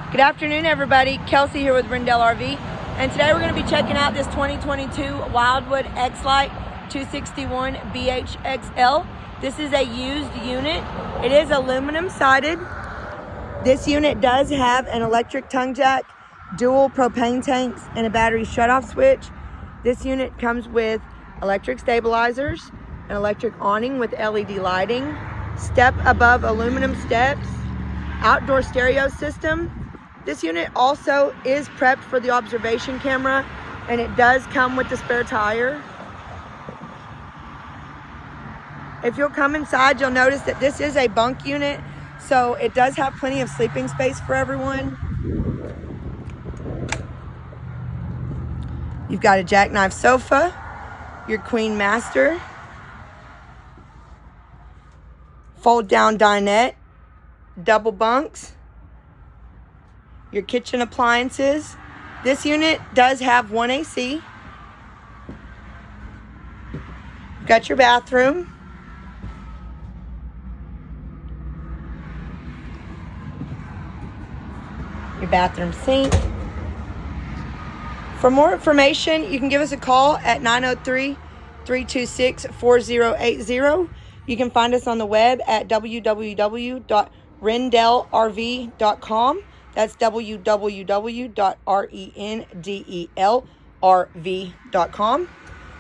Good afternoon, everybody. Kelsey here with Rendell RV, and today we're going to be checking out this 2022 WILDWOOD X-LITE 261 BHXL. This is a used unit. It is aluminum sided. This unit does have an electric tongue jack, dual propane tanks, and a battery shutoff switch. This unit comes with electric stabilizers, an electric awning with LED lighting, step above aluminum steps, outdoor stereo system. This unit also is prepped for the observation camera, and it does come with the spare tire. If you'll come inside, you'll notice that this is a bunk unit, so it does have plenty of sleeping space for everyone. You've got a jackknife sofa, your queen master, fold down dinette, double bunks, your kitchen appliances. This unit does have one AC. Got your bathroom. Your bathroom sink. For more information, you can give us a call at 903-326-4080. You can find us on the web at www.rendellrv.com. That's www.rendelrv.com.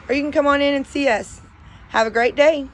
Or you can come on in and see us. Have a great day.